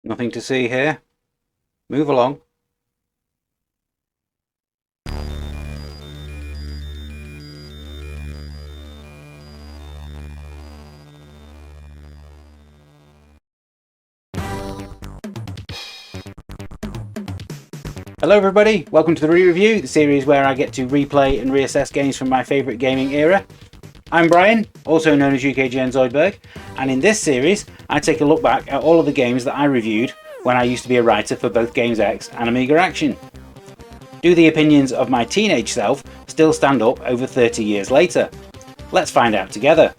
Nothing to see here. Move along. Hello everybody, welcome to the re-review, the series where I get to replay and reassess games from my favourite gaming era. I'm Brian, also known as UKGN Zoidberg, and in this series I take a look back at all of the games that I reviewed when I used to be a writer for both Games X and Amiga Action. Do the opinions of my teenage self still stand up over 30 years later? Let's find out together.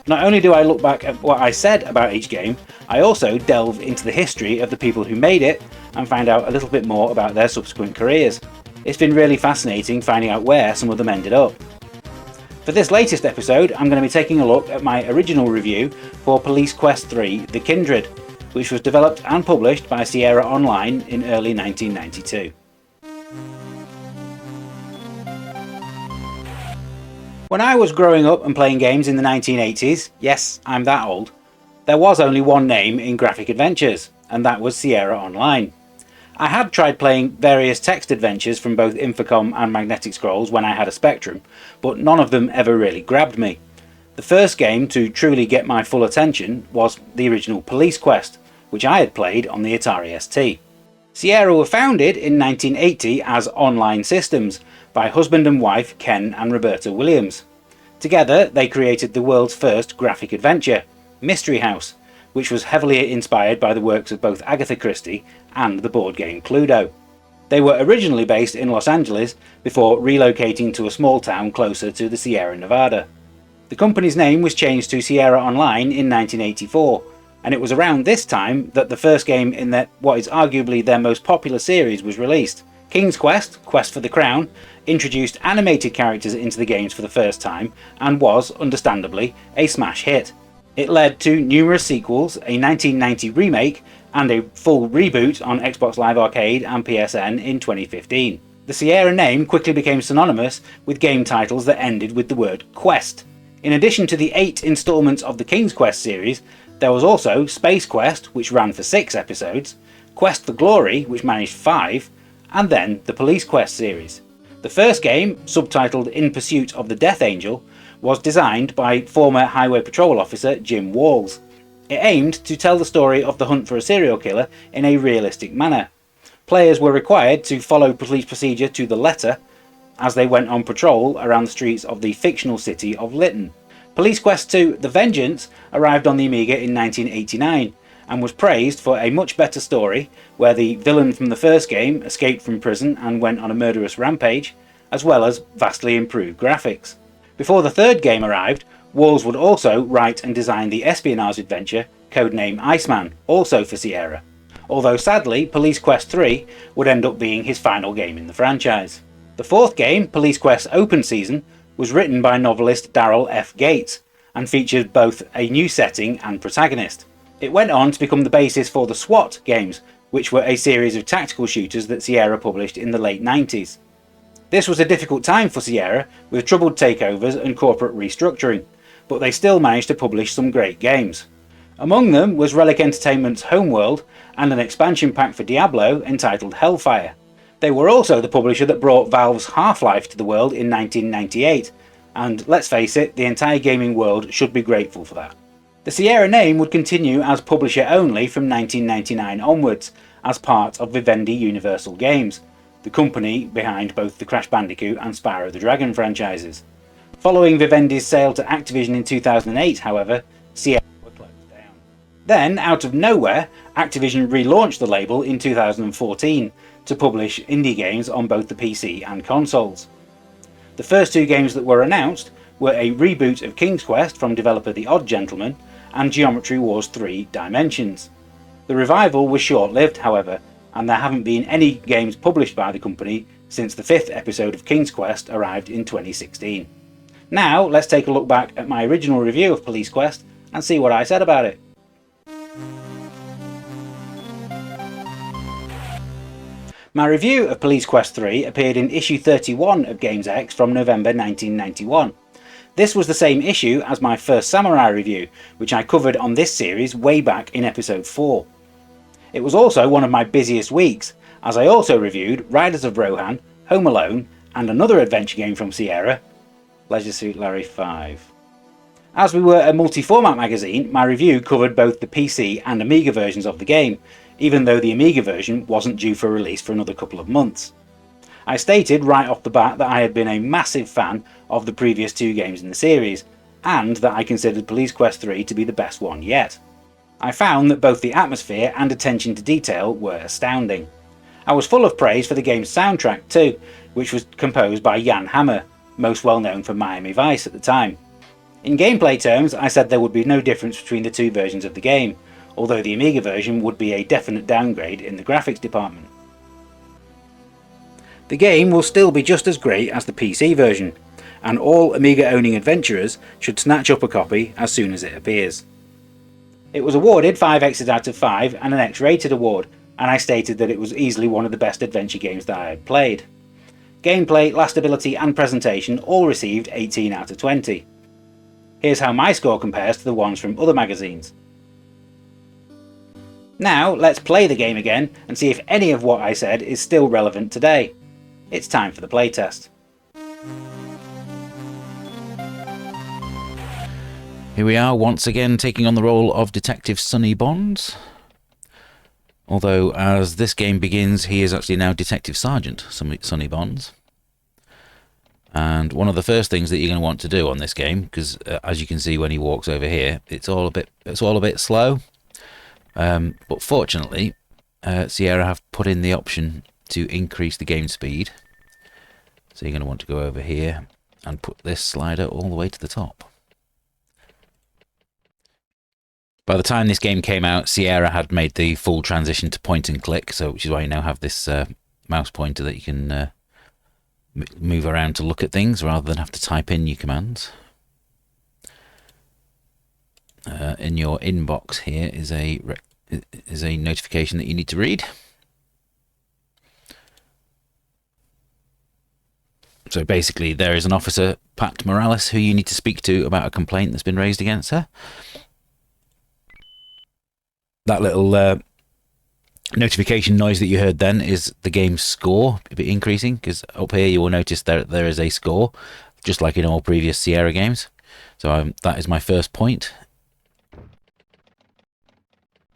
Not only do I look back at what I said about each game, I also delve into the history of the people who made it and find out a little bit more about their subsequent careers. It's been really fascinating finding out where some of them ended up. For this latest episode, I'm going to be taking a look at my original review for Police Quest 3: The Kindred, which was developed and published by Sierra Online in early 1992. When I was growing up and playing games in the 1980s, yes, I'm that old, there was only one name in graphic adventures, and that was Sierra Online. I had tried playing various text adventures from both Infocom and Magnetic Scrolls when I had a Spectrum, but none of them ever really grabbed me. The first game to truly get my full attention was the original Police Quest, which I had played on the Atari ST. Sierra were founded in 1980 as Online Systems by husband and wife Ken and Roberta Williams. Together they created the world's first graphic adventure, Mystery House, which was heavily inspired by the works of both Agatha Christie and the board game Cluedo. They were originally based in Los Angeles before relocating to a small town closer to the Sierra Nevada. The company's name was changed to Sierra Online in 1984, and it was around this time that the first game in what is arguably their most popular series was released. King's Quest, Quest for the Crown, introduced animated characters into the games for the first time and was, understandably, a smash hit. It led to numerous sequels, a 1990 remake, and a full reboot on Xbox Live Arcade and PSN in 2015. The Sierra name quickly became synonymous with game titles that ended with the word Quest. In addition to the 8 installments of the King's Quest series, there was also Space Quest, which ran for 6 episodes, Quest for Glory, which managed 5, and then the Police Quest series. The first game, subtitled In Pursuit of the Death Angel, was designed by former Highway Patrol officer Jim Walls. It aimed to tell the story of the hunt for a serial killer in a realistic manner. Players were required to follow police procedure to the letter as they went on patrol around the streets of the fictional city of Lytton. Police Quest 2: The Vengeance arrived on the Amiga in 1989 and was praised for a much better story where the villain from the first game escaped from prison and went on a murderous rampage, as well as vastly improved graphics. Before the third game arrived, Walls would also write and design the espionage adventure codename Iceman, also for Sierra, although sadly Police Quest 3 would end up being his final game in the franchise. The fourth game, Police Quest Open Season, was written by novelist Darrell F. Gates and featured both a new setting and protagonist. It went on to become the basis for the SWAT games, which were a series of tactical shooters that Sierra published in the late 90s. This was a difficult time for Sierra, with troubled takeovers and corporate restructuring, but they still managed to publish some great games. Among them was Relic Entertainment's Homeworld and an expansion pack for Diablo entitled Hellfire. They were also the publisher that brought Valve's Half-Life to the world in 1998, and let's face it, the entire gaming world should be grateful for that. The Sierra name would continue as publisher only from 1999 onwards, as part of Vivendi Universal Games, the company behind both the Crash Bandicoot and Spyro the Dragon franchises. Following Vivendi's sale to Activision in 2008, however, Sierra were closed down. Then, out of nowhere, Activision relaunched the label in 2014 to publish indie games on both the PC and consoles. The first 2 games that were announced were a reboot of King's Quest from developer The Odd Gentleman and Geometry Wars 3 Dimensions. The revival was short-lived, however, and there haven't been any games published by the company since the 5th episode of King's Quest arrived in 2016. Now let's take a look back at my original review of Police Quest and see what I said about it. My review of Police Quest 3 appeared in issue 31 of Games X from November 1991. This was the same issue as my first Samurai review, which I covered on this series way back in episode 4. It was also one of my busiest weeks, as I also reviewed Riders of Rohan, Home Alone, and another adventure game from Sierra, Leisure Suit Larry 5. As we were a multi-format magazine, my review covered both the PC and Amiga versions of the game, even though the Amiga version wasn't due for release for another couple of months. I stated right off the bat that I had been a massive fan of the previous 2 games in the series, and that I considered Police Quest 3 to be the best one yet. I found that both the atmosphere and attention to detail were astounding. I was full of praise for the game's soundtrack too, which was composed by Jan Hammer, most well known for Miami Vice at the time. In gameplay terms, I said there would be no difference between the 2 versions of the game, although the Amiga version would be a definite downgrade in the graphics department. The game will still be just as great as the PC version, and all Amiga-owning adventurers should snatch up a copy as soon as it appears. It was awarded 5 X's out of 5 and an X-rated award, and I stated that it was easily one of the best adventure games that I had played. Gameplay, lastability and presentation all received 18 out of 20. Here's how my score compares to the ones from other magazines. Now let's play the game again and see if any of what I said is still relevant today. It's time for the playtest. Here we are once again taking on the role of Detective Sonny Bonds. Although as this game begins he is actually now Detective Sergeant Sonny Bonds. And one of the first things that you're going to want to do on this game, because as you can see when he walks over here, it's all a bit slow. But fortunately, Sierra have put in the option to increase the game speed. So you're going to want to go over here and put this slider all the way to the top. By the time this game came out, Sierra had made the full transition to point and click, so which is why you now have this mouse pointer that you can move around to look at things rather than have to type in your commands. In your inbox here is a notification that you need to read. So basically there is an officer, Pat Morales, who you need to speak to about a complaint that's been raised against her. That little notification noise that you heard then is the game's score increasing, because up here you will notice that there is a score, just like in all previous Sierra games. So that is my first point.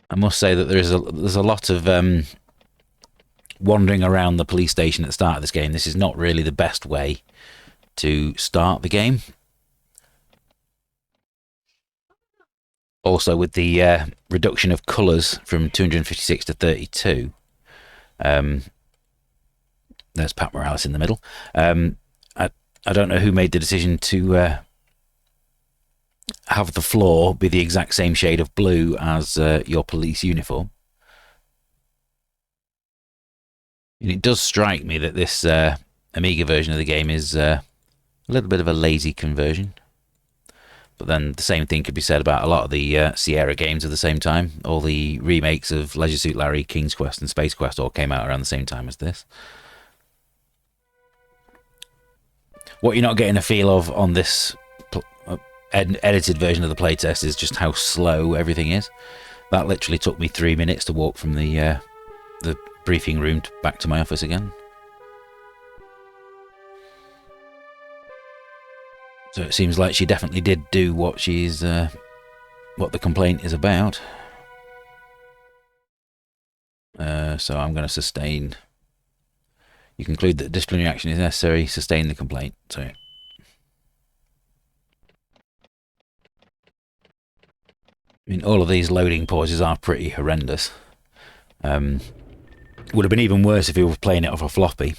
I must say that there's a lot of wandering around the police station at the start of this game. This is not really the best way to start the game. Also, with the reduction of colours from 256 to 32, there's Pat Morales in the middle. I don't know who made the decision to have the floor be the exact same shade of blue as your police uniform. And it does strike me that this Amiga version of the game is a little bit of a lazy conversion. But then the same thing could be said about a lot of the Sierra games at the same time. All the remakes of Leisure Suit Larry, King's Quest and Space Quest all came out around the same time as this. What you're not getting a feel of on this edited version of the playtest is just how slow everything is. That literally took me 3 minutes to walk from the briefing room back to my office again. So it seems like she definitely did do what she's what the complaint is about. So I'm going to sustain. You conclude that disciplinary action is necessary. Sustain the complaint. So I mean, all of these loading pauses are pretty horrendous. Would have been even worse if he was playing it off a floppy,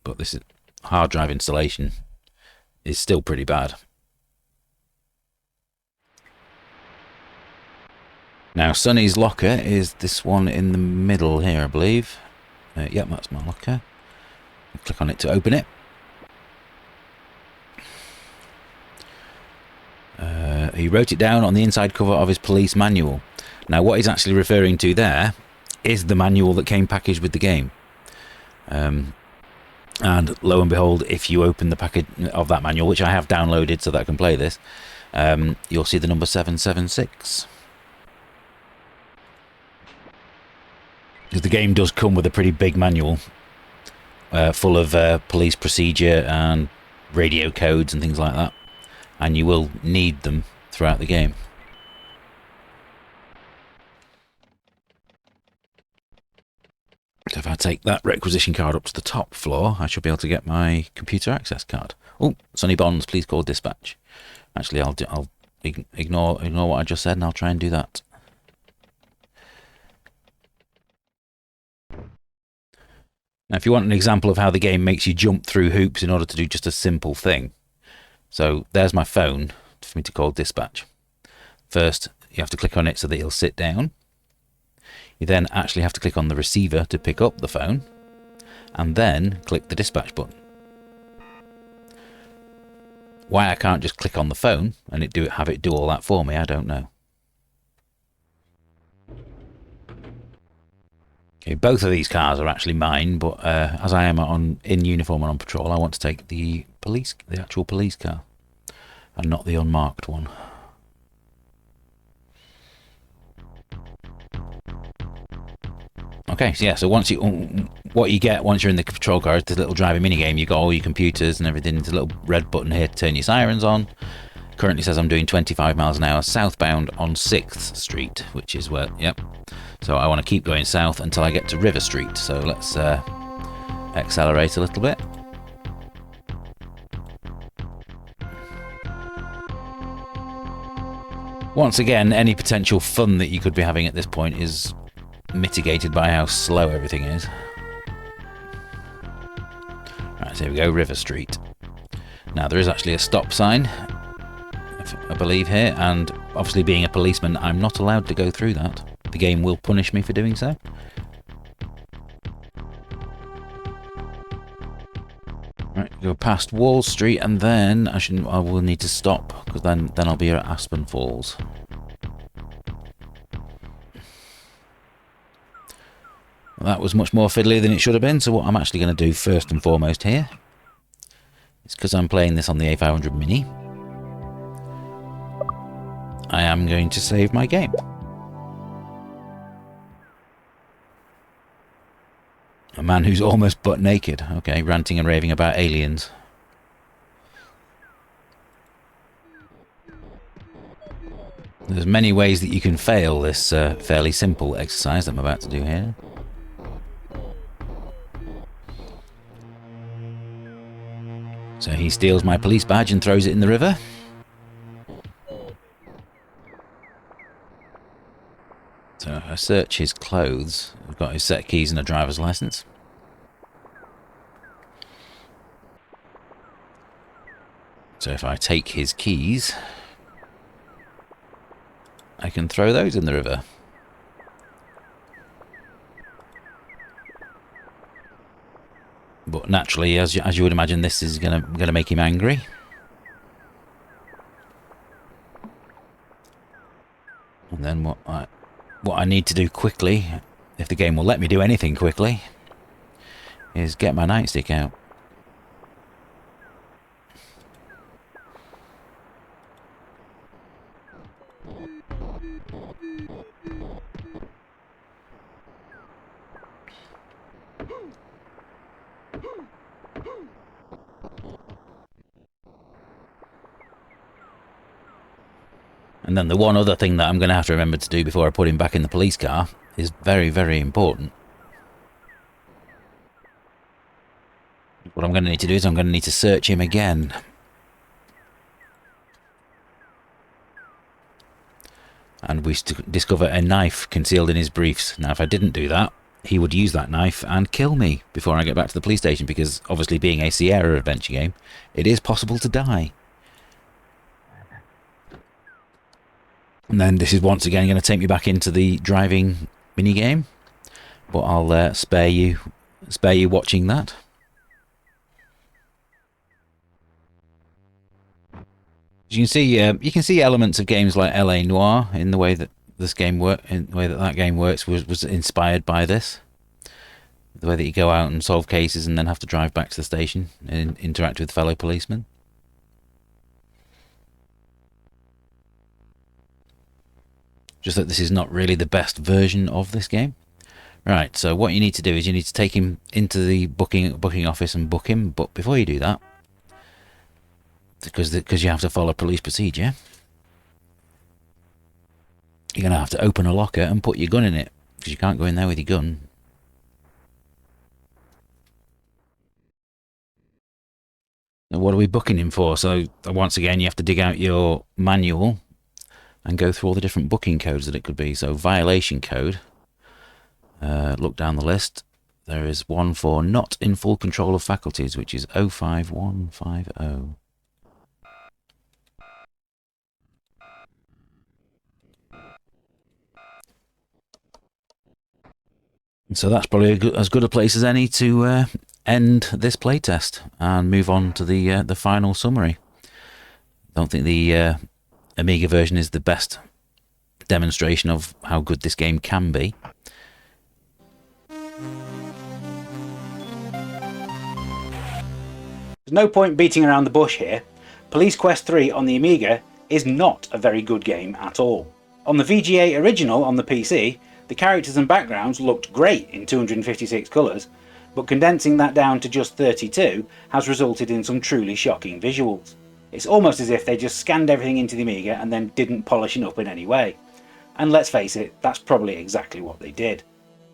but this hard drive installation is still pretty bad. Now, Sonny's locker is this one in the middle here, I believe. Yep, that's my locker. Click on it to open it. He wrote it down on the inside cover of his police manual. Now, what he's actually referring to there is the manual that came packaged with the game. And lo and behold, if you open the package of that manual, which I have downloaded so that I can play this, you'll see the number 776. Because the game does come with a pretty big manual full of police procedure and radio codes and things like that. And you will need them throughout the game. So if I take that requisition card up to the top floor, I should be able to get my computer access card. Oh, Sonny Bonds, please call dispatch. Actually, I'll ignore what I just said, and I'll try and do that. Now, if you want an example of how the game makes you jump through hoops in order to do just a simple thing, so there's my phone for me to call dispatch. First, you have to click on it so that it'll sit down. You then actually have to click on the receiver to pick up the phone, and then click the dispatch button. Why I can't just click on the phone and have it do all that for me, I don't know. Okay, both of these cars are actually mine, but as I am in uniform and on patrol, I want to take the actual police car, and not the unmarked one. Okay, so yeah, so what you get once you're in the patrol car is this little driving minigame. You got all your computers and everything. There's a little red button here to turn your sirens on. Currently says I'm doing 25 miles an hour southbound on 6th Street, which is where, yep. So I want to keep going south until I get to River Street. So let's accelerate a little bit. Once again, any potential fun that you could be having at this point is mitigated by how slow everything is. Right, so here we go, River Street. Now there is actually a stop sign, I believe, here, and obviously being a policeman, I'm not allowed to go through that. The game will punish me for doing so. Right, go past Wall Street, and then I will need to stop, because then I'll be at Aspen Falls. Well, that was much more fiddly than it should have been, so what I'm actually going to do first and foremost here is, because I'm playing this on the A500 Mini, I am going to save my game. A man who's almost butt naked. Okay, ranting and raving about aliens. There's many ways that you can fail this fairly simple exercise that I'm about to do here. So he steals my police badge and throws it in the river. So I search his clothes. I've got his set of keys and a driver's license. So if I take his keys, I can throw those in the river. But naturally, as you would imagine, this is gonna make him angry. And then what I need to do quickly, if the game will let me do anything quickly, is get my nightstick out. And then the one other thing that I'm going to have to remember to do before I put him back in the police car is very, very important. What I'm going to need to do is I'm going to need to search him again. And we discover a knife concealed in his briefs. Now, if I didn't do that, he would use that knife and kill me before I get back to the police station, because obviously being a Sierra adventure game, it is possible to die. And then this is once again going to take me back into the driving minigame, but I'll spare you watching that. As you can see elements of games like LA Noire in the way that this game that game works was inspired by this. The way that you go out and solve cases and then have to drive back to the station and interact with fellow policemen. Just that this is not really the best version of this game. Right, so what you need to do is you need to take him into the booking office and book him. But before you do that, because you have to follow police procedure, you're going to have to open a locker and put your gun in it, because you can't go in there with your gun. And what are we booking him for? So once again, you have to dig out your manual and go through all the different booking codes that it could be. So violation code. Look down the list. There is one for not in full control of faculties, which is 05150. So that's probably as good a place as any to end this playtest and move on to the final summary. Don't think the Amiga version is the best demonstration of how good this game can be. There's no point beating around the bush here. Police Quest 3 on the Amiga is not a very good game at all. On the VGA original on the PC, the characters and backgrounds looked great in 256 colours, but condensing that down to just 32 has resulted in some truly shocking visuals. It's almost as if they just scanned everything into the Amiga and then didn't polish it up in any way. And let's face it, that's probably exactly what they did.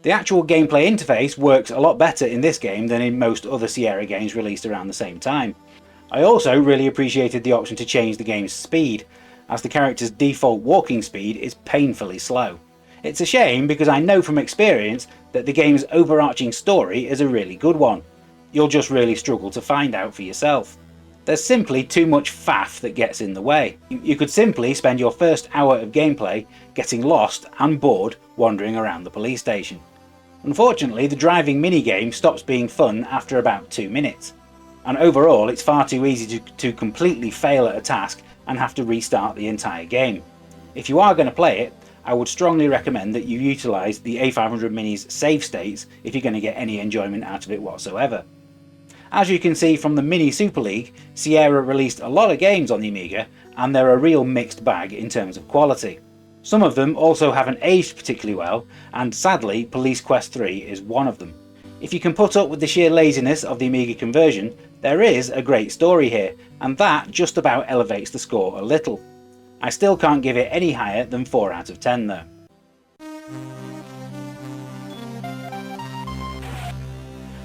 The actual gameplay interface works a lot better in this game than in most other Sierra games released around the same time. I also really appreciated the option to change the game's speed, as the character's default walking speed is painfully slow. It's a shame because I know from experience that the game's overarching story is a really good one. You'll just really struggle to find out for yourself. There's simply too much faff that gets in the way. You could simply spend your first hour of gameplay getting lost and bored wandering around the police station. Unfortunately, the driving minigame stops being fun after about 2 minutes, and overall it's far too easy to completely fail at a task and have to restart the entire game. If you are going to play it, I would strongly recommend that you utilise the A500 Mini's save states if you're going to get any enjoyment out of it whatsoever. As you can see from the Mini Super League, Sierra released a lot of games on the Amiga, and they're a real mixed bag in terms of quality. Some of them also haven't aged particularly well, and sadly Police Quest 3 is one of them. If you can put up with the sheer laziness of the Amiga conversion, there is a great story here, and that just about elevates the score a little. I still can't give it any higher than 4 out of 10 though.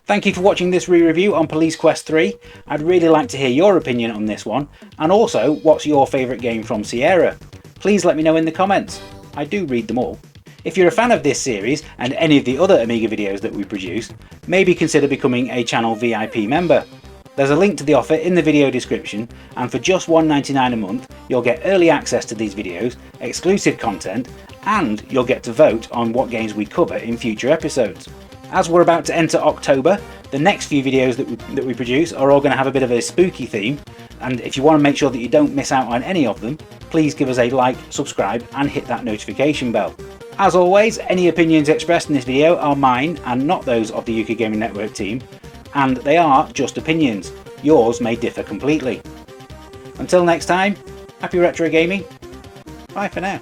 Thank you for watching this re-review on Police Quest 3. I'd really like to hear your opinion on this one, and also what's your favourite game from Sierra? Please let me know in the comments. I do read them all. If you're a fan of this series and any of the other Amiga videos that we produce, maybe consider becoming a channel VIP member. There's a link to the offer in the video description, and for just $1.99 a month you'll get early access to these videos, exclusive content, and you'll get to vote on what games we cover in future episodes. As we're about to enter October, the next few videos that we produce are all going to have a bit of a spooky theme, and if you want to make sure that you don't miss out on any of them, please give us a like, subscribe and hit that notification bell. As always, any opinions expressed in this video are mine and not those of the UK Gaming Network team, and they are just opinions. Yours may differ completely. Until next time, happy retro gaming. Bye for now.